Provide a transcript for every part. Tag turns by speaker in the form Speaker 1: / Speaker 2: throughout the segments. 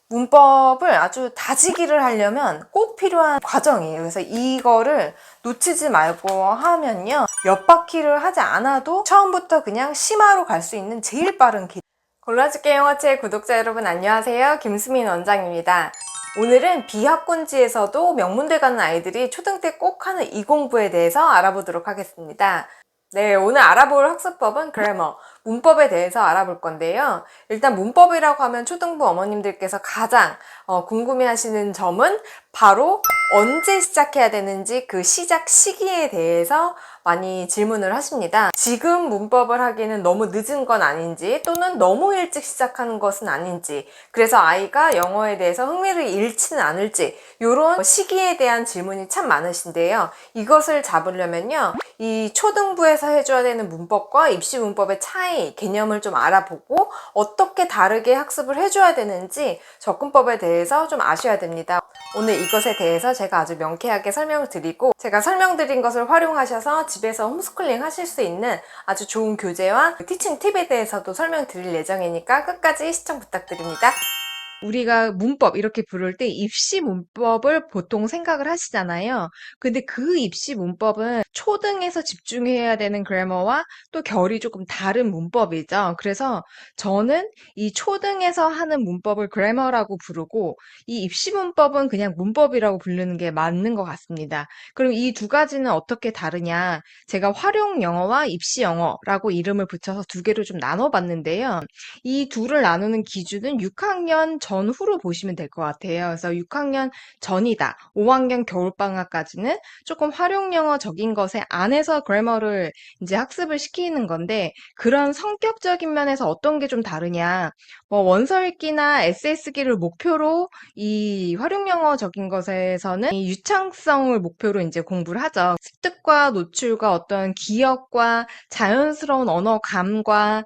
Speaker 1: 문법을 아주 다지기를 하려면 꼭 필요한 과정이에요. 그래서 이거를 놓치지 말고 하면요, 몇 바퀴를 하지 않아도 처음부터 그냥 심화로 갈 수 있는 제일 빠른 길. 골라줄게 영어책 구독자 여러분 안녕하세요. 김수민 원장입니다. 오늘은 비학군지에서도 명문대 가는 아이들이 초등 때 꼭 하는 이 공부에 대해서 알아보도록 하겠습니다. 네, 오늘 알아볼 학습법은 그래머, 문법에 대해서 알아볼 건데요. 일단 문법이라고 하면 초등부 어머님들께서 가장 궁금해하시는 점은 바로 언제 시작해야 되는지 그 시작 시기에 대해서 많이 질문을 하십니다. 지금 문법을 하기에는 너무 늦은 건 아닌지, 또는 너무 일찍 시작하는 것은 아닌지, 그래서 아이가 영어에 대해서 흥미를 잃지는 않을지, 이런 시기에 대한 질문이 참 많으신데요. 이것을 잡으려면요, 이 초등부에서 해줘야 되는 문법과 입시 문법의 차이, 개념을 좀 알아보고 어떻게 다르게 학습을 해줘야 되는지 접근법에 대해서 좀 아셔야 됩니다. 오늘 이것에 대해서 제가 아주 명쾌하게 설명을 드리고, 제가 설명드린 것을 활용하셔서 집에서 홈스쿨링 하실 수 있는 아주 좋은 교재와 티칭 팁에 대해서도 설명드릴 예정이니까 끝까지 시청 부탁드립니다. 우리가 문법 이렇게 부를 때 입시 문법을 보통 생각을 하시잖아요. 근데 그 입시 문법은 초등에서 집중해야 되는 그래머와 또 결이 조금 다른 문법이죠. 그래서 저는 이 초등에서 하는 문법을 그래머라고 부르고, 이 입시 문법은 그냥 문법이라고 부르는 게 맞는 것 같습니다. 그럼 이 두 가지는 어떻게 다르냐? 제가 활용 영어와 입시 영어라고 이름을 붙여서 두 개로 좀 나눠봤는데요. 이 둘을 나누는 기준은 6학년 전후로 보시면 될 것 같아요. 그래서 6학년 전이다. 5학년 겨울방학까지는 조금 활용영어적인 것에 안에서 그래머를 이제 학습을 시키는 건데, 그런 성격적인 면에서 어떤 게 좀 다르냐. 원서 읽기나 에세이 쓰기를 목표로 이 활용영어적인 것에서는 이 유창성을 목표로 이제 공부를 하죠. 습득과 노출과 어떤 기억과 자연스러운 언어감과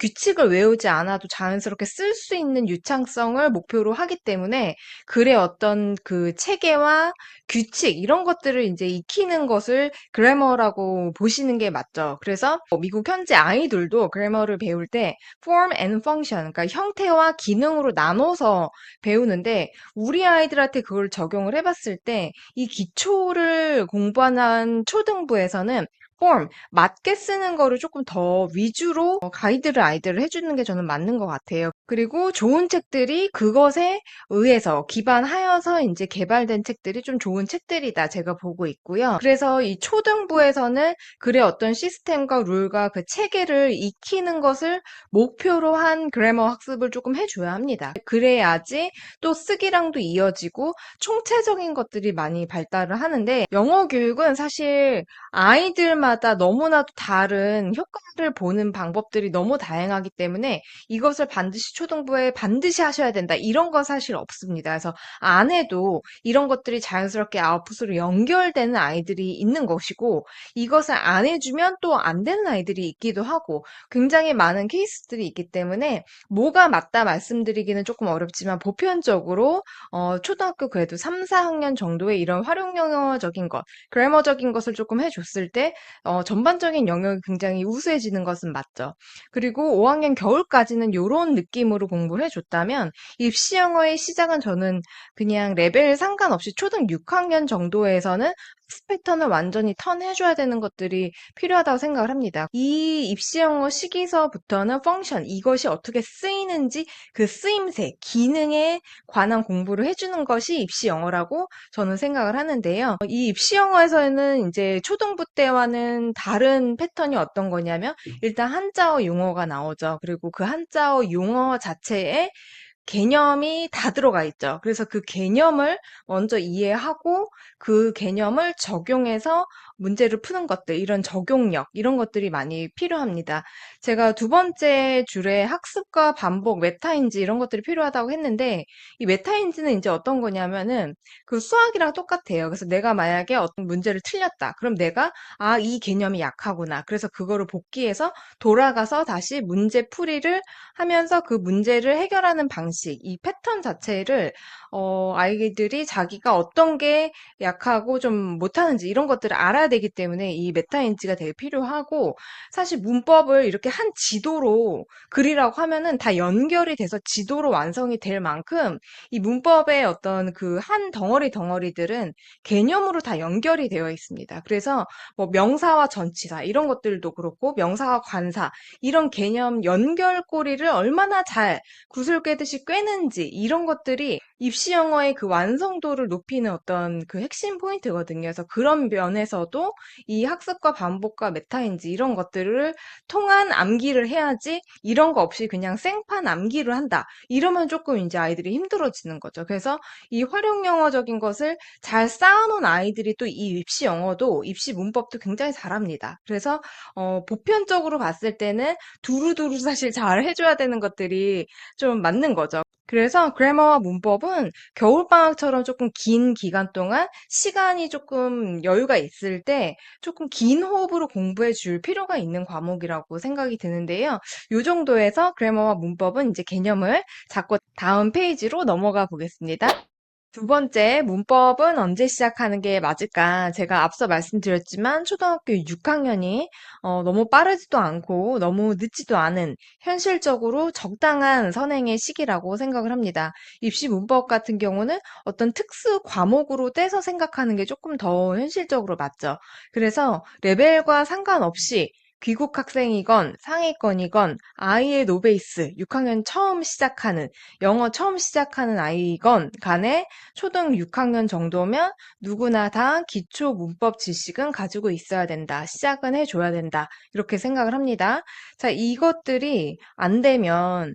Speaker 1: 규칙을 외우지 않아도 자연스럽게 쓸 수 있는 유창성을 목표로 하기 때문에, 글의 어떤 그 체계와 규칙 이런 것들을 이제 익히는 것을 그래머라고 보시는 게 맞죠. 그래서 미국 현지 아이들도 그래머를 배울 때 form and function, 그러니까 형태와 기능으로 나눠서 배우는데, 우리 아이들한테 그걸 적용을 해봤을 때 이 기초를 공부하는 초등부에서는 form, 맞게 쓰는 거를 조금 더 위주로 가이드를 아이들을 해주는 게 저는 맞는 것 같아요. 그리고 좋은 책들이 그것에 의해서 기반하여서 이제 개발된 책들이 좀 좋은 책들이다 제가 보고 있고요. 그래서 이 초등부에서는 글의 어떤 시스템과 룰과 그 체계를 익히는 것을 목표로 한 그래머 학습을 조금 해줘야 합니다. 그래야지 또 쓰기랑도 이어지고 총체적인 것들이 많이 발달을 하는데, 영어 교육은 사실 아이들마다 너무나도 다른 효과를 보는 방법들이 너무 다양하기 때문에 이것을 반드시 초등부에 반드시 하셔야 된다, 이런 건 사실 없습니다. 그래서 안 해도 이런 것들이 자연스럽게 아웃풋으로 연결되는 아이들이 있는 것이고, 이것을 안 해주면 또 안 되는 아이들이 있기도 하고, 굉장히 많은 케이스들이 있기 때문에 뭐가 맞다 말씀드리기는 조금 어렵지만, 보편적으로 초등학교 그래도 3, 4학년 정도의 이런 활용 영어적인 것, 그래머적인 것을 조금 해줬을 때 전반적인 영역이 굉장히 우수해지는 것은 맞죠. 그리고 5학년 겨울까지는 이런 느낌으로 공부를 해줬다면, 입시 영어의 시작은 저는 그냥 레벨 상관없이 초등 6학년 정도에서는 학습 패턴을 완전히 턴해줘야 되는 것들이 필요하다고 생각을 합니다. 이 입시 영어 시기서부터는 펑션, 이것이 어떻게 쓰이는지 그 쓰임새, 기능에 관한 공부를 해주는 것이 입시 영어라고 저는 생각을 하는데요. 이 입시 영어에서는 이제 초등부 때와는 다른 패턴이 어떤 거냐면, 일단 한자어 용어가 나오죠. 그리고 그 한자어 용어 자체에 개념이 다 들어가 있죠. 그래서 그 개념을 먼저 이해하고 그 개념을 적용해서 문제를 푸는 것들, 이런 적용력, 이런 것들이 많이 필요합니다. 제가 두 번째 줄에 학습과 반복, 메타인지 이런 것들이 필요하다고 했는데, 이 메타인지는 이제 어떤 거냐면은 그 수학이랑 똑같아요. 그래서 내가 만약에 어떤 문제를 틀렸다. 그럼 내가 이 개념이 약하구나. 그래서 그거를 복기해서 돌아가서 다시 문제 풀이를 하면서 그 문제를 해결하는 방식, 방식, 이 패턴 자체를 아이들이 자기가 어떤 게 약하고 좀 못하는지 이런 것들을 알아야 되기 때문에 이 메타인지가 되게 필요하고, 사실 문법을 이렇게 한 지도로 그리라고 하면은 다 연결이 돼서 지도로 완성이 될 만큼 이 문법의 어떤 그 한 덩어리 덩어리들은 개념으로 다 연결이 되어 있습니다. 그래서 뭐 명사와 전치사 이런 것들도 그렇고 명사와 관사 이런 개념 연결고리를 얼마나 잘 구슬 꿰듯이 꿰는지 이런 것들이 입시 영어의 그 완성도를 높이는 어떤 그 핵심 포인트거든요. 그래서 그런 면에서도 이 학습과 반복과 메타인지 이런 것들을 통한 암기를 해야지, 이런 거 없이 그냥 생판 암기를 한다. 이러면 조금 이제 아이들이 힘들어지는 거죠. 그래서 이 활용 영어적인 것을 잘 쌓아놓은 아이들이 또 이 입시 영어도 입시 문법도 굉장히 잘합니다. 그래서 보편적으로 봤을 때는 두루두루 사실 잘 해줘야 되는 것들이 좀 맞는 거죠. 그래서 그래머와 문법은 겨울방학처럼 조금 긴 기간 동안 시간이 조금 여유가 있을 때 조금 긴 호흡으로 공부해 줄 필요가 있는 과목이라고 생각이 드는데요. 요 정도에서 그래머와 문법은 이제 개념을 잡고 다음 페이지로 넘어가 보겠습니다. 두 번째, 문법은 언제 시작하는 게 맞을까? 제가 앞서 말씀드렸지만 초등학교 6학년이 너무 빠르지도 않고 너무 늦지도 않은 현실적으로 적당한 선행의 시기라고 생각을 합니다. 입시 문법 같은 경우는 어떤 특수 과목으로 떼서 생각하는 게 조금 더 현실적으로 맞죠. 그래서 레벨과 상관없이 귀국 학생이건 상위권이건 아이의 노베이스, 6학년 처음 시작하는 영어 처음 시작하는 아이건 간에 초등 6학년 정도면 누구나 다 기초 문법 지식은 가지고 있어야 된다. 시작은 해줘야 된다. 이렇게 생각을 합니다. 자, 이것들이 안 되면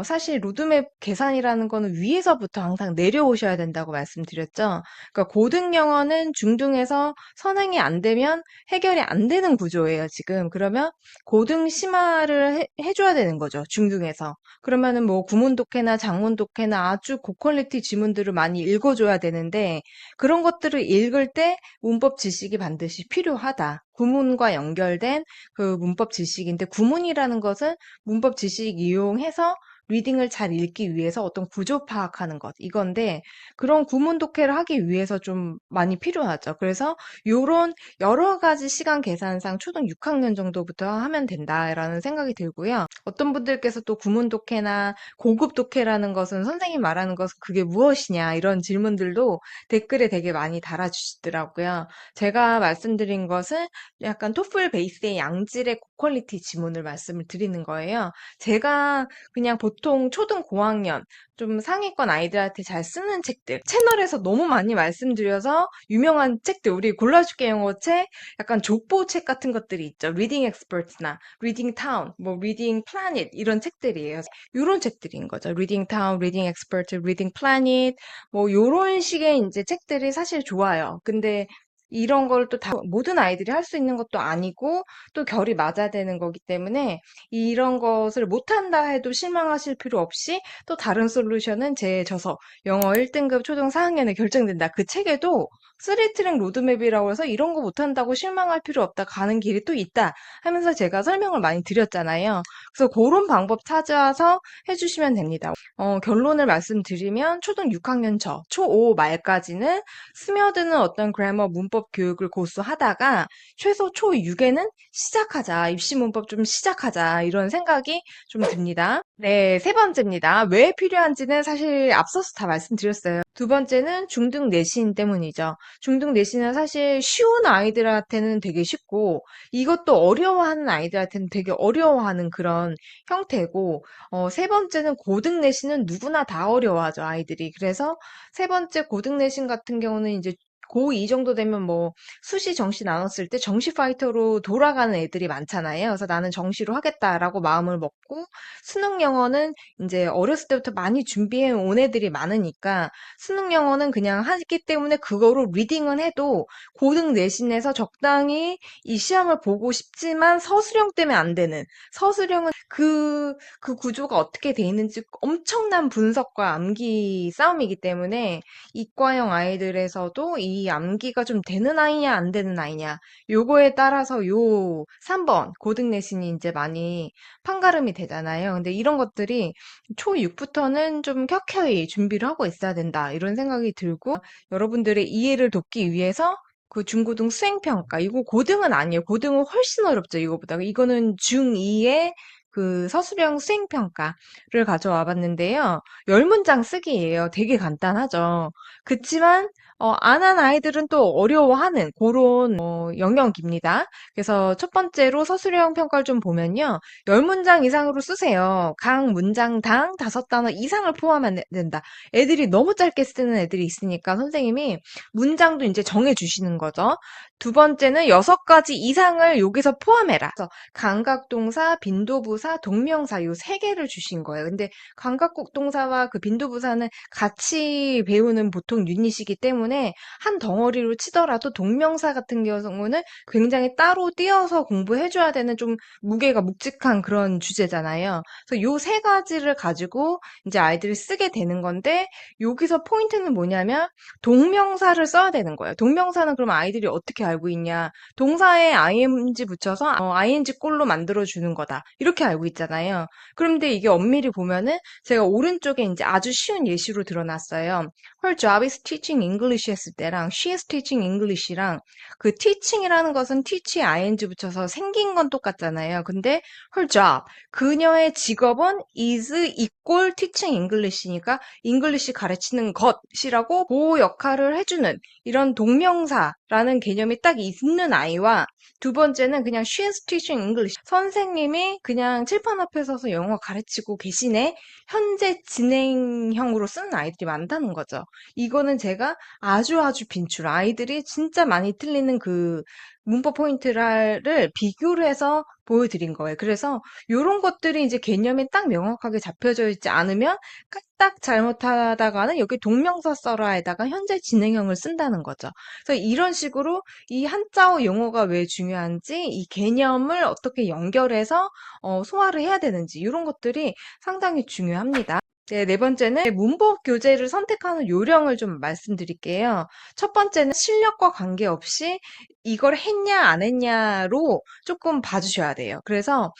Speaker 1: 사실 로드맵 계산이라는 거는 위에서부터 항상 내려오셔야 된다고 말씀드렸죠. 그러니까 고등 영어는 중등에서 선행이 안 되면 해결이 안 되는 구조예요, 지금. 그러면 고등 심화를 해줘야 되는 거죠, 중등에서. 그러면은 뭐 구문 독해나 장문 독해나 아주 고퀄리티 지문들을 많이 읽어줘야 되는데, 그런 것들을 읽을 때 문법 지식이 반드시 필요하다. 구문과 연결된 그 문법 지식인데, 구문이라는 것은 문법 지식 이용해서 리딩을 잘 읽기 위해서 어떤 구조 파악하는 것, 이건데 그런 구문 독해를 하기 위해서 좀 많이 필요하죠. 그래서 요런 여러 가지 시간 계산상 초등 6학년 정도부터 하면 된다라는 생각이 들고요. 어떤 분들께서 또 구문 독해나 고급 독해라는 것은 선생님 말하는 것은 그게 무엇이냐 이런 질문들도 댓글에 되게 많이 달아주시더라고요. 제가 말씀드린 것은 약간 토플 베이스의 양질의 고퀄리티 지문을 말씀을 드리는 거예요. 제가 그냥 보통 초등 고학년 좀 상위권 아이들한테 잘 쓰는 책들 채널에서 너무 많이 말씀드려서 유명한 책들, 우리 골라줄게 영어 책, 약간 족보 책 같은 것들이 있죠. 리딩 엑스퍼트나 리딩 타운, 뭐 리딩 플래닛 이런 책들이에요. 이런 책들인 거죠. 리딩 타운, 리딩 엑스퍼트, 리딩 플래닛 뭐 요런 식의 이제 책들이 사실 좋아요. 근데 이런 걸 또 다 모든 아이들이 할 수 있는 것도 아니고 또 결이 맞아야 되는 거기 때문에 이런 것을 못한다 해도 실망하실 필요 없이 또 다른 솔루션은 제 저서 영어 1등급 초등 4학년에 결정된다. 그 책에도 3트랙 로드맵이라고 해서 이런 거 못한다고 실망할 필요 없다. 가는 길이 또 있다. 하면서 제가 설명을 많이 드렸잖아요. 그래서 그런 방법 찾아서 해주시면 됩니다. 결론을 말씀드리면 초등 6학년 초5 말까지는 스며드는 어떤 그래머 문법 교육을 고수하다가 최소 초6에는 시작하자. 입시 문법 좀 시작하자. 이런 생각이 좀 듭니다. 네, 세 번째입니다. 왜 필요한지는 사실 앞서서 다 말씀드렸어요. 두 번째는 중등 내신 때문이죠. 중등 내신은 사실 쉬운 아이들한테는 되게 쉽고 이것도 어려워하는 아이들한테는 되게 어려워하는 그런 형태고, 세 번째는 고등 내신은 누구나 다 어려워하죠, 아이들이. 그래서 세 번째 고등 내신 같은 경우는 이제 고2 정도 되면 뭐 수시 정시 나눴을 때 정시 파이터로 돌아가는 애들이 많잖아요. 그래서 나는 정시로 하겠다라고 마음을 먹고, 수능 영어는 이제 어렸을 때부터 많이 준비해 온 애들이 많으니까 수능 영어는 그냥 하기 때문에 그거로 리딩은 해도 고등 내신에서 적당히 이 시험을 보고 싶지만 서술형 때문에 안 되는, 서술형은 그 구조가 어떻게 돼 있는지 엄청난 분석과 암기 싸움이기 때문에 이과형 아이들에서도 이 이 암기가 좀 되는 아이냐, 안 되는 아이냐. 요거에 따라서 요 3번 고등 내신이 이제 많이 판가름이 되잖아요. 근데 이런 것들이 초6부터는 좀 켜켜이 준비를 하고 있어야 된다. 이런 생각이 들고 여러분들의 이해를 돕기 위해서 그 중고등 수행평가, 이거 고등은 아니에요. 고등은 훨씬 어렵죠, 이거보다. 이거는 중2의 그 서술형 수행평가를 가져와 봤는데요. 10문장 쓰기예요. 되게 간단하죠. 그치만 안 한 아이들은 또 어려워하는 그런 영역입니다. 그래서 첫 번째로 서술형 평가를 좀 보면요. 10문장 이상으로 쓰세요. 각 문장당 5단어 이상을 포함하면 된다. 애들이 너무 짧게 쓰는 애들이 있으니까 선생님이 문장도 이제 정해 주시는 거죠. 두 번째는 6가지 이상을 여기서 포함해라. 그래서 감각동사, 빈도부사, 동명사 요 3개를 주신 거예요. 근데 감각동사와 그 빈도부사는 같이 배우는 보통 유닛이기 때문에 한 덩어리로 치더라도 동명사 같은 경우는 굉장히 따로 띄어서 공부해줘야 되는 좀 무게가 묵직한 그런 주제잖아요. 그래서 요 3가지를 가지고 이제 아이들이 쓰게 되는 건데 여기서 포인트는 뭐냐면 동명사를 써야 되는 거예요. 동명사는 그럼 아이들이 어떻게 알고 있냐? 동사에 ing 붙여서 ing 꼴로 만들어주는 거다. 이렇게 알고 있잖아요. 그런데 이게 엄밀히 보면은 제가 오른쪽에 이제 아주 쉬운 예시로 드러났어요. Her job is teaching English 했을 때랑 she is teaching English랑 그 teaching이라는 것은 teach에 ing 붙여서 생긴 건 똑같잖아요. 근데 her job, 그녀의 직업은 is equal teaching English니까 English 가르치는 것이라고 그 역할을 해주는 이런 동명사라는 개념이 딱 있는 아이와 두 번째는 그냥 she is teaching English. 선생님이 그냥 칠판 앞에 서서 영어 가르치고 계시네. 현재 진행형으로 쓰는 아이들이 많다는 거죠. 이거는 제가 아주 빈출. 아이들이 진짜 많이 틀리는 그 문법 포인트를 비교를 해서 보여드린 거예요. 그래서 이런 것들이 이제 개념이 딱 명확하게 잡혀져 있지 않으면 딱 잘못하다가는 여기 동명사 써라에다가 현재 진행형을 쓴다는 거죠. 그래서 이런 식으로 이 한자어 용어가 왜 중요한지 이 개념을 어떻게 연결해서 소화를 해야 되는지 이런 것들이 상당히 중요합니다. 네, 네 번째는 문법 교재를 선택하는 요령을 좀 말씀드릴게요. 첫 번째는 실력과 관계없이 이걸 했냐 안 했냐로 조금 봐주셔야 돼요. 그래서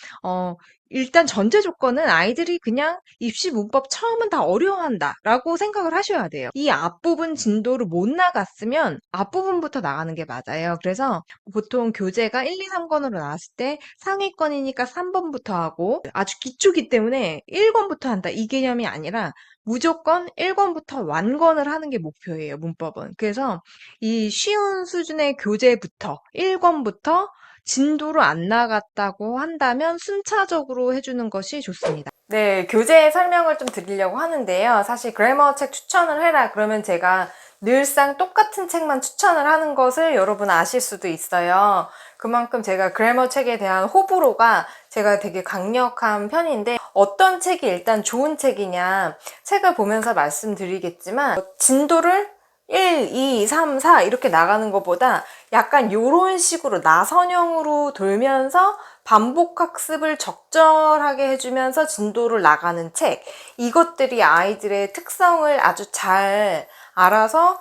Speaker 1: 일단 전제 조건은 아이들이 그냥 입시 문법 처음은 다 어려워한다라고 생각을 하셔야 돼요. 이 앞부분 진도를 못 나갔으면 앞부분부터 나가는 게 맞아요. 그래서 보통 교재가 1, 2, 3권으로 나왔을 때 상위권이니까 3번부터 하고 아주 기초기 때문에 1권부터 한다 이 개념이 아니라 무조건 1권부터 완권을 하는 게 목표예요, 문법은. 그래서 이 쉬운 수준의 교재부터 1권부터 진도로 안 나갔다고 한다면 순차적으로 해주는 것이 좋습니다. 네, 교재 설명을 좀 드리려고 하는데요. 사실 그래머 책 추천을 해라 그러면 제가 늘상 똑같은 책만 추천을 하는 것을 여러분 아실 수도 있어요. 그만큼 제가 그래머 책에 대한 호불호가 제가 되게 강력한 편인데 어떤 책이 일단 좋은 책이냐 책을 보면서 말씀드리겠지만 진도를 1, 2, 3, 4 이렇게 나가는 것보다 약간 요런 식으로 나선형으로 돌면서 반복 학습을 적절하게 해주면서 진도를 나가는 책 이것들이 아이들의 특성을 아주 잘 알아서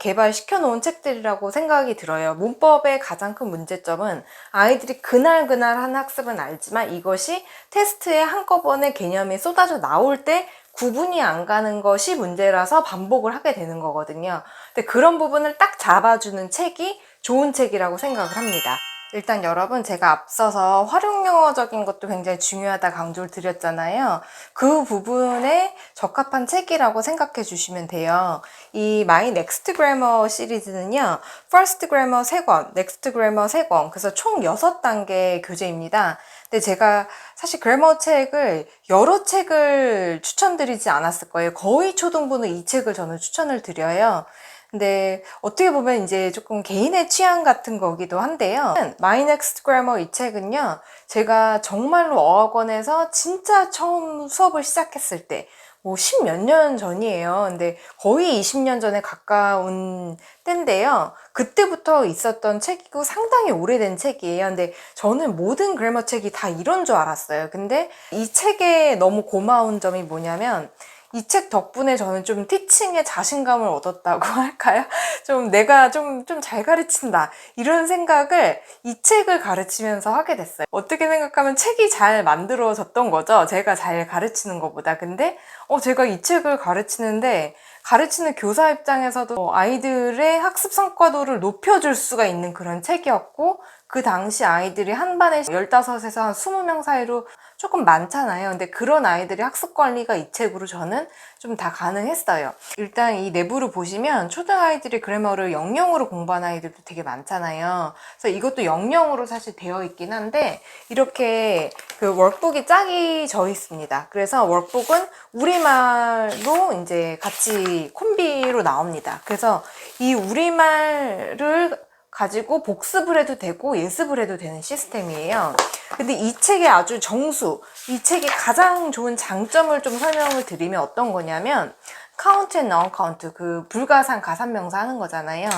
Speaker 1: 개발시켜 놓은 책들이라고 생각이 들어요. 문법의 가장 큰 문제점은 아이들이 그날 한 학습은 알지만 이것이 테스트에 한꺼번에 개념이 쏟아져 나올 때 구분이 안 가는 것이 문제라서 반복을 하게 되는 거거든요. 근데 그런 부분을 딱 잡아주는 책이 좋은 책이라고 생각을 합니다. 일단 여러분 제가 앞서서 활용영어적인 것도 굉장히 중요하다 강조를 드렸잖아요. 그 부분에 적합한 책이라고 생각해 주시면 돼요. 이 My Next Grammar 시리즈는요. First Grammar 3권, Next Grammar 3권 그래서 총 6단계 교재입니다. 근데 제가 사실 그래머 책을 여러 책을 추천드리지 않았을 거예요. 거의 초등부는 이 책을 저는 추천을 드려요. 근데 어떻게 보면 이제 조금 개인의 취향 같은 거기도 한데요. My Next Grammar 이 책은요. 제가 정말로 어학원에서 진짜 처음 수업을 시작했을 때 뭐 10몇 년 전이에요. 근데 거의 20년 전에 가까운 때인데요. 그때부터 있었던 책이고 상당히 오래된 책이에요. 근데 저는 모든 그래머 책이 다 이런 줄 알았어요. 근데 이 책에 너무 고마운 점이 뭐냐면 이 책 덕분에 저는 좀 티칭에 자신감을 얻었다고 할까요? 좀 내가 좀 잘 가르친다 이런 생각을 이 책을 가르치면서 하게 됐어요. 어떻게 생각하면 책이 잘 만들어졌던 거죠. 제가 잘 가르치는 것보다. 근데 제가 이 책을 가르치는데 가르치는 교사 입장에서도 아이들의 학습 성과도를 높여줄 수가 있는 그런 책이었고, 그 당시 아이들이 한 반에 15에서 한 20명 사이로 조금 많잖아요. 근데 그런 아이들의 학습 관리가 이 책으로 저는 좀 다 가능했어요. 일단 이 내부를 보시면 초등 아이들이 그래머를 영영으로 공부하는 아이들도 되게 많잖아요. 그래서 이것도 영영으로 사실 되어 있긴 한데 이렇게 그 월북이 짝이 져 있습니다. 그래서 월북은 우리말로 이제 같이 콤비로 나옵니다. 그래서 이 우리말을 가지고 복습을 해도 되고 예습을 해도 되는 시스템이에요. 근데 이 책의 아주 정수, 이 책의 가장 좋은 장점을 좀 설명을 드리면 어떤 거냐면 카운트 앤 언카운트, 그 불가산 가산명사 하는 거잖아요.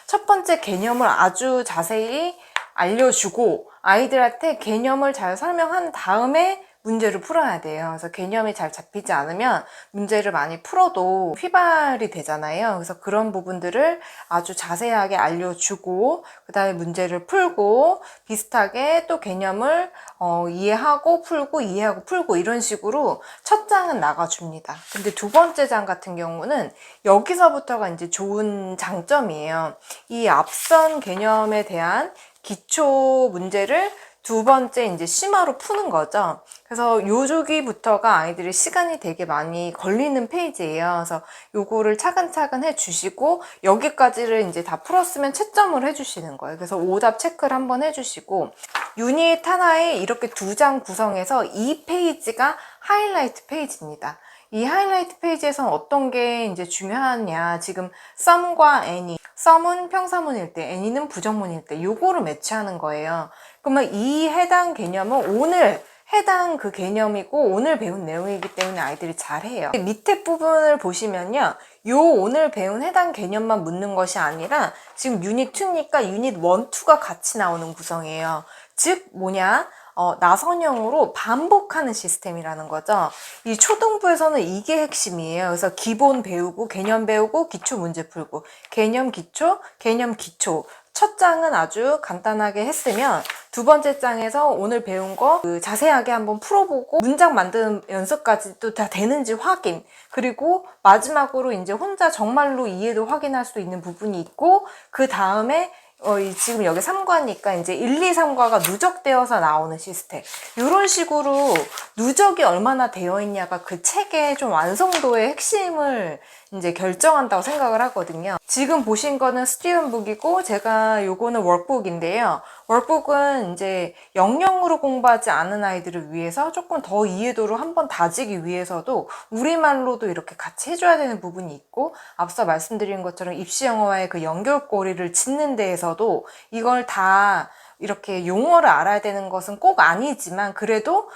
Speaker 1: 첫 번째 개념을 아주 자세히 알려주고 아이들한테 개념을 잘 설명한 다음에 문제를 풀어야 돼요. 그래서 개념이 잘 잡히지 않으면 문제를 많이 풀어도 휘발이 되잖아요. 그래서 그런 부분들을 아주 자세하게 알려주고 그 다음에 문제를 풀고 비슷하게 또 개념을 이해하고 풀고 이해하고 풀고 이런 식으로 첫 장은 나가줍니다. 근데 두 번째 장 같은 경우는 여기서부터가 이제 좋은 장점이에요. 이 앞선 개념에 대한 기초 문제를 두 번째 이제 심화로 푸는 거죠. 그래서 요 주기부터가 아이들이 시간이 되게 많이 걸리는 페이지예요. 그래서 요거를 차근차근 해주시고 여기까지를 이제 다 풀었으면 채점을 해주시는 거예요. 그래서 오답 체크를 한번 해주시고 유닛 하나에 이렇게 두 장 구성해서 이 페이지가 하이라이트 페이지입니다. 이 하이라이트 페이지에서는 어떤 게 이제 중요하냐, 지금 some과 any, some은 평사문일 때, any는 부정문일 때 요거를 매치하는 거예요. 그러면 이 해당 개념은 오늘 해당 그 개념이고 오늘 배운 내용이기 때문에 아이들이 잘해요. 밑에 부분을 보시면요, 요 오늘 배운 해당 개념만 묻는 것이 아니라 지금 유닛 2니까 유닛 1, 2가 같이 나오는 구성이에요. 즉 뭐냐, 나선형으로 반복하는 시스템이라는 거죠. 이 초등부에서는 이게 핵심이에요. 그래서 기본 배우고 개념 배우고 기초 문제 풀고 개념 기초 개념 기초. 첫 장은 아주 간단하게 했으면 두 번째 장에서 오늘 배운 거 자세하게 한번 풀어보고 문장 만드는 연습까지도 다 되는지 확인, 그리고 마지막으로 이제 혼자 정말로 이해도 확인할 수 있는 부분이 있고 그 다음에 지금 여기 3과니까 이제 1, 2, 3과가 누적되어서 나오는 시스템. 이런 식으로 누적이 얼마나 되어 있냐가 그 책의 좀 완성도의 핵심을 이제 결정한다고 생각을 하거든요. 지금 보신 거는 스튜던북이고 제가 요거는 월북인데요. 월북은 이제 영영으로 공부하지 않은 아이들을 위해서 조금 더 이해도를 한번 다지기 위해서도 우리말로도 이렇게 같이 해줘야 되는 부분이 있고, 앞서 말씀드린 것처럼 입시영어와의 그 연결고리를 짓는 데에서도 이걸 다 이렇게 용어를 알아야 되는 것은 꼭 아니지만 그래도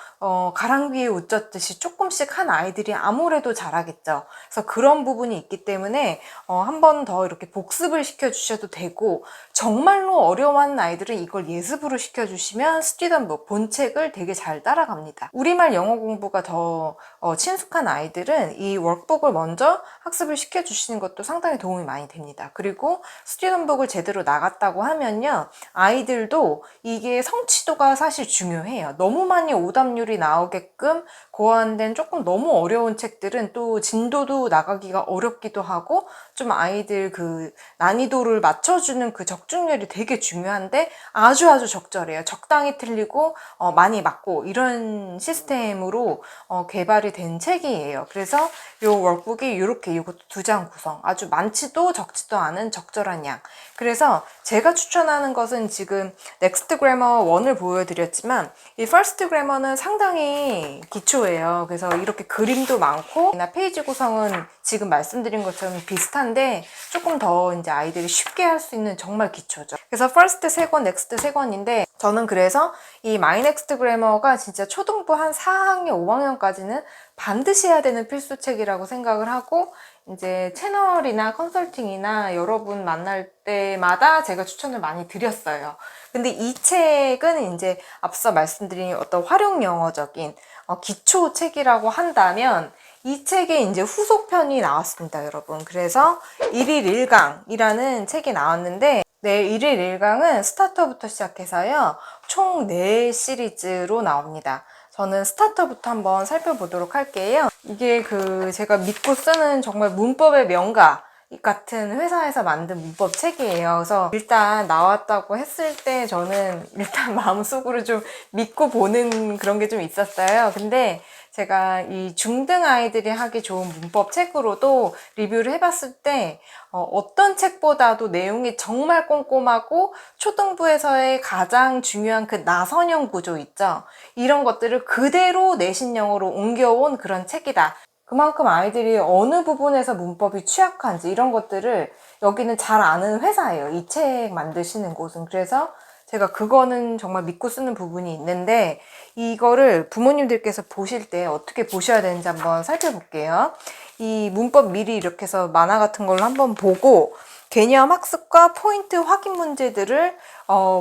Speaker 1: 가랑비에 옷 젖듯이 조금씩 한 아이들이 아무래도 잘하겠죠. 그래서 그런 부분이 있기 때문에 한 번 더 이렇게 복습을 시켜주셔도 되고, 정말로 어려워하는 아이들은 이걸 예습으로 시켜주시면 스튜던북 본책을 되게 잘 따라갑니다. 우리말 영어 공부가 더 친숙한 아이들은 이 월북을 먼저 학습을 시켜주시는 것도 상당히 도움이 많이 됩니다. 그리고 스튜던북을 제대로 나갔다고 하면요, 아이들도 이게 성취도가 사실 중요해요. 너무 많이 오답률이 나오게끔 고안된 조금 너무 어려운 책들은 또 진도도 나가기가 어렵기도 하고 좀 아이들 그 난이도를 맞춰주는 그 적중률이 되게 중요한데 아주 적절해요. 적당히 틀리고 많이 맞고 이런 시스템으로 개발이 된 책이에요. 그래서 요 월북이 이렇게 이것도 두 장 구성, 아주 많지도 적지도 않은 적절한 양. 그래서 제가 추천하는 것은 지금 넥스트 그래머 1을 보여드렸지만 이 퍼스트 그래머는 상당히 기초예요. 그래서 이렇게 그림도 많고 페이지 구성은 지금 말씀드린 것처럼 비슷한데 조금 더 이제 아이들이 쉽게 할 수 있는 정말 기초죠. 그래서 퍼스트 3권, 넥스트 3권인데 저는 그래서 이 My Next Grammar가 진짜 초등부 한 4학년, 5학년까지는 반드시 해야 되는 필수책이라고 생각을 하고, 이제 채널이나 컨설팅이나 여러분 만날 때마다 제가 추천을 많이 드렸어요. 근데 이 책은 이제 앞서 말씀드린 어떤 활용 영어적인 기초 책이라고 한다면 이 책의 이제 후속편이 나왔습니다, 여러분. 그래서 1일 1강이라는 책이 나왔는데, 네, 1일 1강은 스타터부터 시작해서요, 총 4시리즈로 나옵니다. 저는 스타터부터 한번 살펴보도록 할게요. 이게 제가 믿고 쓰는 정말 문법의 명가 같은 회사에서 만든 문법 책이에요. 그래서 일단 나왔다고 했을 때 저는 일단 마음속으로 좀 믿고 보는 그런 게 좀 있었어요. 근데 제가 이 중등 아이들이 하기 좋은 문법 책으로도 리뷰를 해봤을 때 어떤 책보다도 내용이 정말 꼼꼼하고 초등부에서의 가장 중요한 그 나선형 구조 있죠. 이런 것들을 그대로 내신형으로 옮겨온 그런 책이다. 그만큼 아이들이 어느 부분에서 문법이 취약한지 이런 것들을 여기는 잘 아는 회사예요. 이 책 만드시는 곳은. 그래서 제가 그거는 정말 믿고 쓰는 부분이 있는데, 이거를 부모님들께서 보실 때 어떻게 보셔야 되는지 한번 살펴볼게요. 이 문법 미리 이렇게 해서 만화 같은 걸로 한번 보고 개념 학습과 포인트 확인 문제들을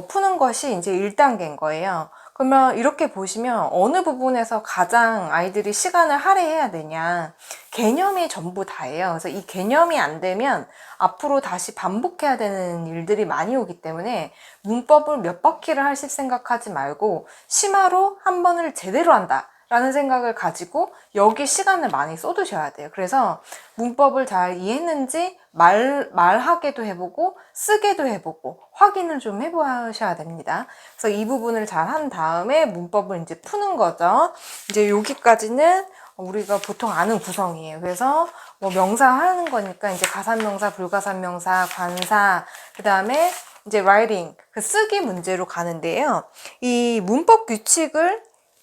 Speaker 1: 푸는 것이 이제 1단계인 거예요. 그러면 이렇게 보시면 어느 부분에서 가장 아이들이 시간을 할애해야 되냐, 개념이 전부 다예요. 그래서 이 개념이 안 되면 앞으로 다시 반복해야 되는 일들이 많이 오기 때문에 문법을 몇 바퀴를 하실 생각하지 말고 심화로 한 번을 제대로 한다 라는 생각을 가지고 여기 시간을 많이 쏟으셔야 돼요. 그래서 문법을 잘 이해했는지 말하게도 해보고 쓰게도 해보고 확인을 좀 해보셔야 됩니다. 그래서 이 부분을 잘 한 다음에 문법을 이제 푸는 거죠. 이제 여기까지는 우리가 보통 아는 구성이에요. 그래서 뭐 명사 하는 거니까 이제 가산명사, 불가산명사, 관사, 그 다음에 이제 writing, 그 쓰기 문제로 가는데요. 이 문법 규칙을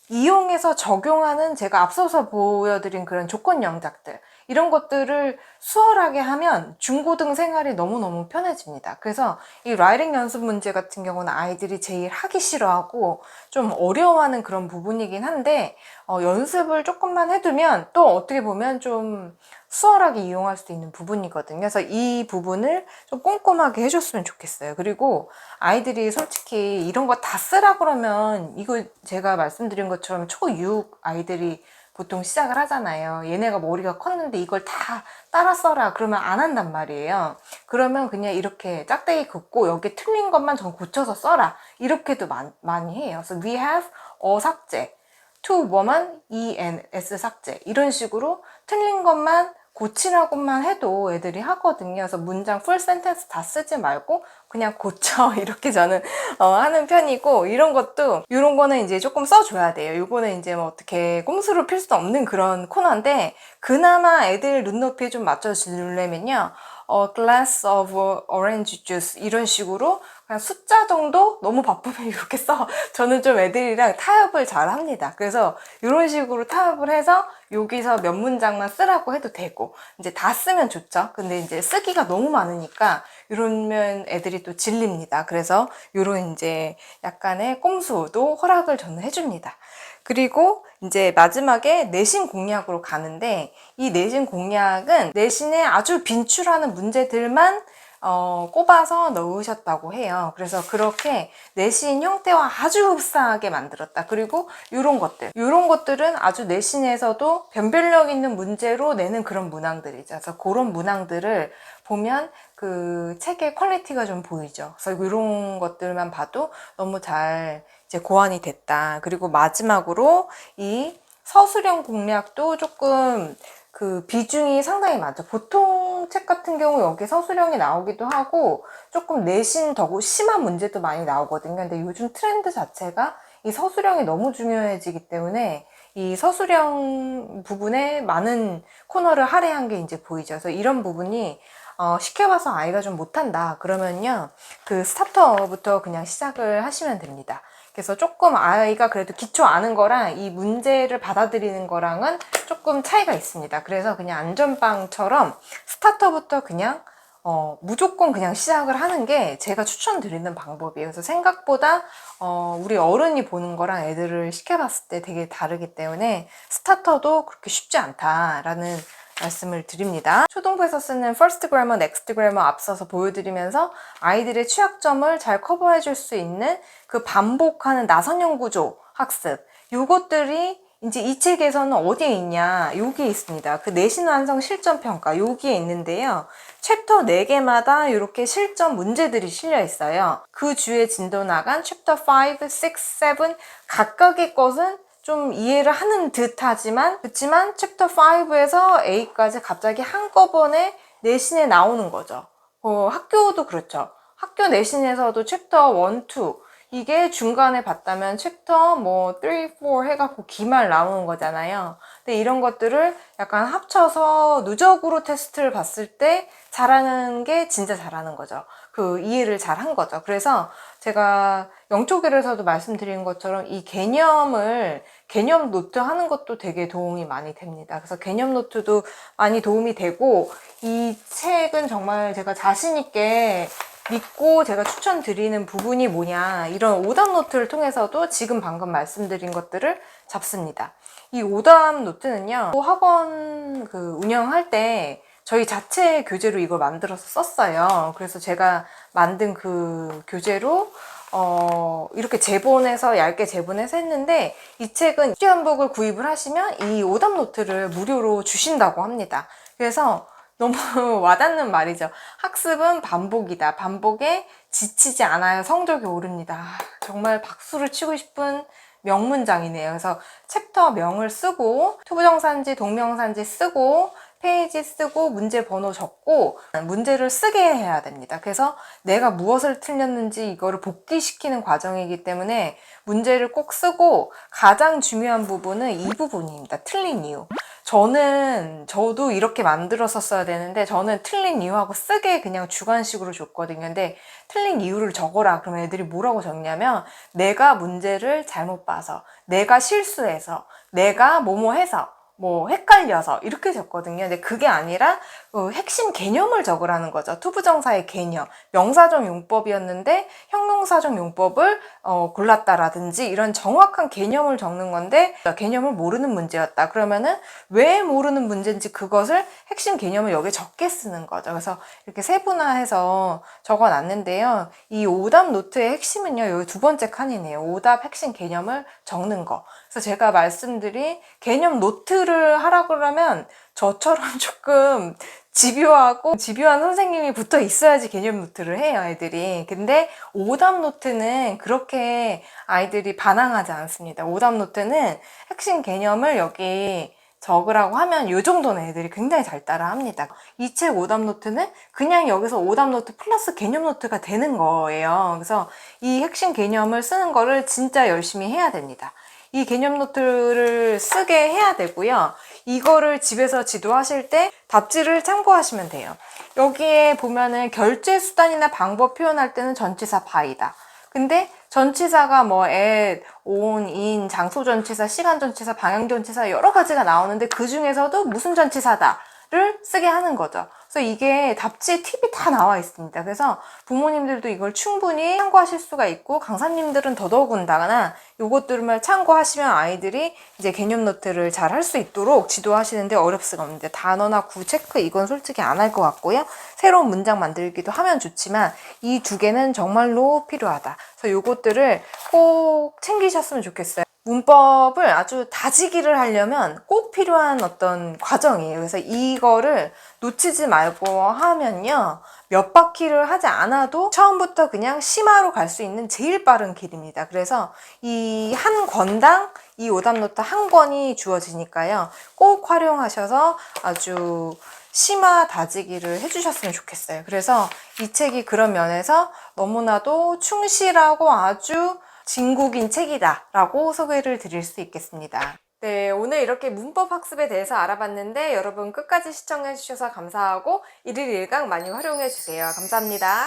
Speaker 1: 이용해서 적용하는 제가 앞서서 보여드린 그런 조건 영작들, 이런 것들을 수월하게 하면 중고등 생활이 너무너무 편해집니다. 그래서 이 라이팅 연습 문제 같은 경우는 아이들이 제일 하기 싫어하고 좀 어려워하는 그런 부분이긴 한데 연습을 조금만 해두면 또 어떻게 보면 좀 수월하게 이용할 수 있는 부분이거든요. 그래서 이 부분을 좀 꼼꼼하게 해줬으면 좋겠어요. 그리고 아이들이 솔직히 이런 거 다 쓰라 그러면, 이거 제가 말씀드린 것처럼 초6 아이들이 보통 시작을 하잖아요. 얘네가 머리가 컸는데 이걸 다 따라 써라 그러면 안 한단 말이에요. 그러면 그냥 이렇게 짝대기 긋고 여기 틀린 것만 전 고쳐서 써라, 이렇게도 많이 해요. 그래서 we have 삭제, to woman es 삭제, 이런 식으로 틀린 것만 고치라고만 해도 애들이 하거든요. 그래서 문장 풀 센텐스 다 쓰지 말고 그냥 고쳐 이렇게 저는 하는 편이고, 이런 거는 이제 조금 써줘야 돼요. 이거는 이제 뭐 어떻게 꼼수로 필 수 없는 그런 코너인데, 그나마 애들 눈높이에 좀 맞춰주려면요, glass of orange juice 이런 식으로 그냥 숫자 정도 너무 바쁘면 이렇게 써. 저는 좀 애들이랑 타협을 잘 합니다. 그래서 이런 식으로 타협을 해서 여기서 몇 문장만 쓰라고 해도 되고, 이제 다 쓰면 좋죠. 근데 이제 쓰기가 너무 많으니까 이러면 애들이 또 질립니다. 그래서 이런 이제 약간의 꼼수도 허락을 저는 해줍니다. 그리고 이제 마지막에 내신 공략으로 가는데, 이 내신 공략은 내신에 아주 빈출하는 문제들만 꼽아서 넣으셨다고 해요. 그래서 그렇게 내신 형태와 아주 흡사하게 만들었다. 그리고 이런 것들은 아주 내신에서도 변별력 있는 문제로 내는 그런 문항들이죠. 그래서 그런 문항들을 보면 그 책의 퀄리티가 좀 보이죠. 그래서 이런 것들만 봐도 너무 잘 이제 고안이 됐다. 그리고 마지막으로 이 서술형 공략도 조금 그 비중이 상당히 많죠. 보통 책 같은 경우 여기 서술형이 나오기도 하고 조금 내신 더 심한 문제도 많이 나오거든요. 근데 요즘 트렌드 자체가 이 서술형이 너무 중요해지기 때문에 이 서술형 부분에 많은 코너를 할애한 게 이제 보이죠. 그래서 이런 부분이 시켜봐서 아이가 좀 못한다 그러면요, 그 스타터부터 그냥 시작을 하시면 됩니다. 그래서 조금 아이가 그래도 기초 아는 거랑 이 문제를 받아들이는 거랑은 조금 차이가 있습니다. 그래서 그냥 안전빵처럼 스타터부터 그냥 무조건 그냥 시작을 하는 게 제가 추천드리는 방법이에요. 그래서 생각보다 우리 어른이 보는 거랑 애들을 시켜봤을 때 되게 다르기 때문에 스타터도 그렇게 쉽지 않다라는 말씀을 드립니다. 초등부에서 쓰는 First Grammar, Next Grammar 앞서서 보여드리면서 아이들의 취약점을 잘 커버해 줄 수 있는 그 반복하는 나선형 구조 학습, 요것들이 이제 이 책에서는 어디에 있냐? 여기에 있습니다. 그 내신 완성 실전 평가 여기에 있는데요. 챕터 4개마다 이렇게 실전 문제들이 실려 있어요. 그 주에 진도 나간 챕터 5, 6, 7 각각의 것은 좀 이해를 하는 듯 하지만 그렇지만 챕터 5에서 A까지 갑자기 한꺼번에 내신에 나오는 거죠. 학교도 그렇죠. 학교 내신에서도 챕터 1, 2 이게 중간에 봤다면 챕터 3, 4 해갖고 기말 나오는 거잖아요. 근데 이런 것들을 약간 합쳐서 누적으로 테스트를 봤을 때 잘하는 게 진짜 잘하는 거죠. 그 이해를 잘 한 거죠. 그래서 제가 영초교에서도 말씀드린 것처럼 이 개념 노트 하는 것도 되게 도움이 많이 됩니다. 그래서 개념 노트도 많이 도움이 되고 이 책은 정말 제가 자신 있게 믿고 제가 추천드리는 부분이 뭐냐, 이런 오답 노트를 통해서도 지금 방금 말씀드린 것들을 잡습니다. 이 오답 노트는요, 학원 운영할 때 저희 자체 교재로 이걸 만들어서 썼어요. 그래서 제가 만든 그 교재로 이렇게 재본해서 얇게 재본해서 했는데, 이 책은 스튜디언북을 구입을 하시면 이 오답 노트를 무료로 주신다고 합니다. 그래서 너무 와닿는 말이죠. 학습은 반복이다. 반복에 지치지 않아요. 성적이 오릅니다. 정말 박수를 치고 싶은 명문장이네요. 그래서 챕터 명을 쓰고 투부정사인지 동명사인지 쓰고 페이지 쓰고 문제 번호 적고 문제를 쓰게 해야 됩니다. 그래서 내가 무엇을 틀렸는지 이거를 복기시키는 과정이기 때문에 문제를 꼭 쓰고, 가장 중요한 부분은 이 부분입니다. 틀린 이유. 저도 이렇게 만들었었어야 되는데 저는 틀린 이유하고 쓰게 그냥 주관식으로 줬거든요. 근데 틀린 이유를 적어라 그러면 애들이 뭐라고 적냐면 내가 문제를 잘못 봐서, 내가 실수해서, 내가 뭐뭐해서, 헷갈려서 이렇게 적거든요. 근데 그게 아니라 핵심 개념을 적으라는 거죠. 투부정사의 개념, 명사적 용법이었는데 형용사적 용법을 골랐다라든지 이런 정확한 개념을 적는 건데, 개념을 모르는 문제였다 그러면은 왜 모르는 문제인지 그것을 핵심 개념을 여기에 적게 쓰는 거죠. 그래서 이렇게 세분화해서 적어놨는데요. 이 오답 노트의 핵심은요, 여기 두 번째 칸이네요. 오답 핵심 개념을 적는 거. 그래서 제가 말씀드린 개념 노트를 하라 그러면 저처럼 조금 집요한 선생님이 붙어 있어야지 개념 노트를 해요, 애들이. 근데 오답 노트는 그렇게 아이들이 반항하지 않습니다. 오답 노트는 핵심 개념을 여기 적으라고 하면 이 정도는 애들이 굉장히 잘 따라 합니다. 이 책 오답 노트는 그냥 여기서 오답 노트 플러스 개념 노트가 되는 거예요. 그래서 이 핵심 개념을 쓰는 거를 진짜 열심히 해야 됩니다. 이 개념 노트를 쓰게 해야 되고요. 이거를 집에서 지도하실 때 답지를 참고하시면 돼요. 여기에 보면은 결제 수단이나 방법 표현할 때는 전치사 by다. 근데 전치사가 at, on, in, 장소 전치사, 시간 전치사, 방향 전치사 여러 가지가 나오는데 그 중에서도 무슨 전치사다를 쓰게 하는 거죠. 그래서 이게 답지에 팁이 다 나와 있습니다. 그래서 부모님들도 이걸 충분히 참고하실 수가 있고, 강사님들은 더더군다나 이것들을 참고하시면 아이들이 이제 개념 노트를 잘 할 수 있도록 지도하시는데 어렵수가 없는데, 단어나 구 체크 이건 솔직히 안 할 것 같고요. 새로운 문장 만들기도 하면 좋지만 이 두 개는 정말로 필요하다. 그래서 이것들을 꼭 챙기셨으면 좋겠어요. 문법을 아주 다지기를 하려면 꼭 필요한 어떤 과정이에요. 그래서 이거를 놓치지 말고 하면요, 몇 바퀴를 하지 않아도 처음부터 그냥 심화로 갈 수 있는 제일 빠른 길입니다. 그래서 이 한 권당 이 오답 노트 한 권이 주어지니까요, 꼭 활용하셔서 아주 심화 다지기를 해주셨으면 좋겠어요. 그래서 이 책이 그런 면에서 너무나도 충실하고 아주 진국인 책이다 라고 소개를 드릴 수 있겠습니다. 네, 오늘 이렇게 문법 학습에 대해서 알아봤는데 여러분 끝까지 시청해 주셔서 감사하고 일일 일강 많이 활용해 주세요. 감사합니다.